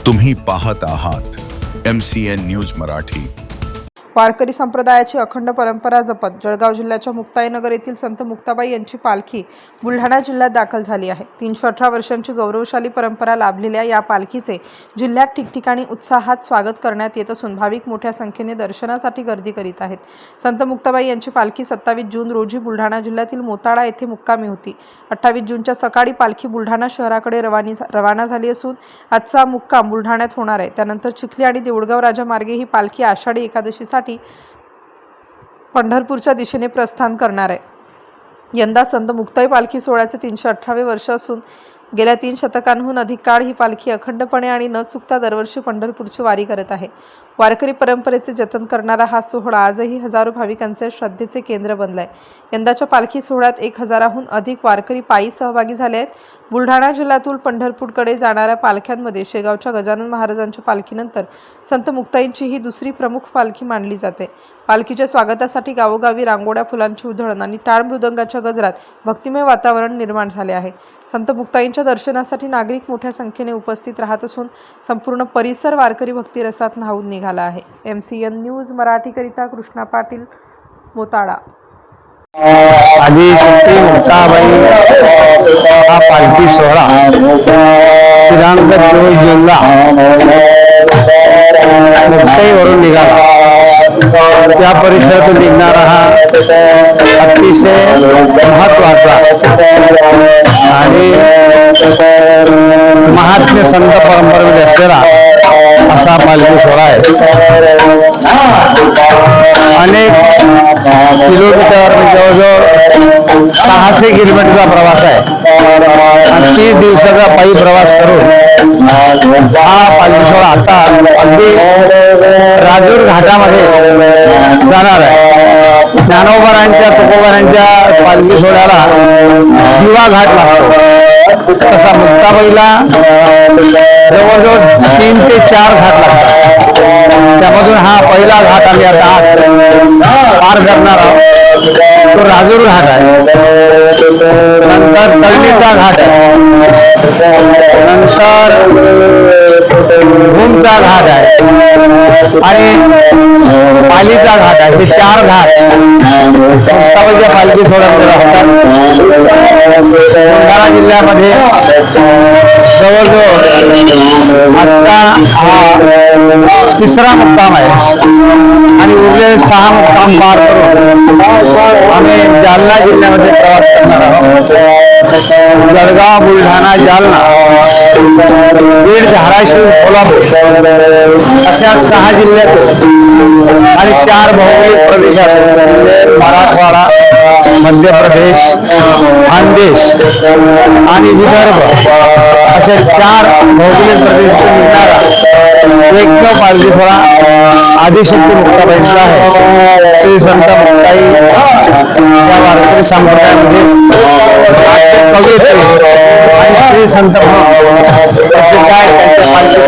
तुम्ही पाहत आहात MCN न्यूज मराठी। वारकरी संप्रदायाची अखंड परंपरा जपत जळगाव जिल्ह्याच्या मुक्ताईनगर येथील संत मुक्ताबाई यांची पालखी बुलढाणा जिल्ह्यात दाखल झाली आहे। 318 वर्षांची गौरवशाली परंपरा लाभलेल्या या पालखीचे जिल्ह्यात ठिकठिकाणी उत्साहात स्वागत करण्यात येत असून भाविक मोठ्या संख्येने दर्शनासाठी गर्दी करीत आहेत। संत मुक्ताबाई यांची पालखी 27 जून रोजी बुलढाणा जिल्ह्यातील मोताळा येथे मुक्कामी होती। 28 जूनच्या सकाळी पालखी बुलढाणा शहराकडे रवाना झाली असून आजचा मुक्काम बुलढाण्यात होणार आहे। त्यानंतर चिखली आणि देऊळगाव राजा मार्गे ही पालखी आषाढी एकादशीसाठी पंढरपूरच्या दिशेने प्रस्थान करणार आहे। यंदा संत मुक्ताई पालखी सोहळ्याचे 318वे वर्ष असून गेल्या 3 शतकांहून अधिक काळ ही पालखी अखंडपणे आणि न चुकता दरवर्षी पंढरपूरची वारी करत आहे। वारकरी परंपरेचे जतन करणारा हा सोहळा आजही हजारो भाविकांचे श्रद्धेचे केंद्र बनलाय। यंदाच्या पालखी सोहळ्यात 1000हून अधिक वारकरी पायी सहभागी झाले आहेत। बुलढाणा जिल्ह्यातून पंढरपूरकडे जाणाऱ्या पालख्यांमध्ये शेगावच्या गजानन महाराजांच्या पालखीनंतर संत मुक्ताईंची ही दुसरी प्रमुख पालखी मानली जाते। पालखीच्या स्वागतासाठी गावोगावी रांगोळ्या, फुलांची उधळण आणि टाळ मृदंगाच्या गजरात भक्तिमय वातावरण निर्माण झाले आहे। संत मुक्ताईंच्या दर्शनासाठी नागरिक मोठ्या संख्येने उपस्थित राहत असून संपूर्ण परिसर वारकरी भक्तिरसात न्हाऊन निघाला आहे। MCN न्यूज मराठीकरिता कृष्णा पाटील, मोताळा। आदि शक्ती मुक्ताबाई हा पालखी सोहळा दिनांक 24 जूनला मुक्ताईवरून निघाला। त्या परिसरातून निघणारा हा अतिशय महत्वाचा आणि महात्म्य संत परंपरेमध्ये असलेला असा पालखी सोहळा आहे। अनेक किलोमीटर जवळजवळ 600 किलोमीटरचा प्रवास आहे आणि 30 दिवसाचा पायी प्रवास करून हा पालखी सोहळा आता अगदी राजूर घाटामध्ये जाणार आहे। ज्ञानोबारांच्या तुकोबारांच्या पालखी सोहळ्याला दिवा घाट लागतो, तसा मुक्ताबाईला जवळजवळ 3 ते 4 घाट लागतात। त्यामधून हा पहिला घाट आम्ही आता पार करणार आहोत, तो राजूर घाट आहे। नंतर तळणीचा घाट आहे, नंतर भूमचा घाट आहे आणि पालीचा घाट आहे। हे 4 घाट मुक्ताबाईच्या पालखी सोहळ्यामध्ये राहतात। बुलढाणा जिल्ह्यामध्ये जवळजवळ आता हा 3रा मुक्काम आहे आणि उरलेले 6 मुक्काम पार करून आम्ही जालना जिल्ह्यामध्ये प्रवास करणार आहोत। जळगाव, बुलढाणा, जालना, बीड, धाराशिव, कोल्हापूर अशा 6 जिल्ह्यातून आणि 4 भौगोलिक प्रदेशात मराठवाडा, मध्य प्रदेश, खानदेश आणि विदर्भ अशा 4 भौगोलिक प्रदेशातून निघणारा एकमेव पालखी सोहळा आदिशक्ती मुक्ताबाईंचा आहे। श्री संत मुक्ताई या वारकरी संप्रदायामध्ये कवयित्री आणि श्री संत प्रसिद्ध आहेत। त्यांच्या पालखी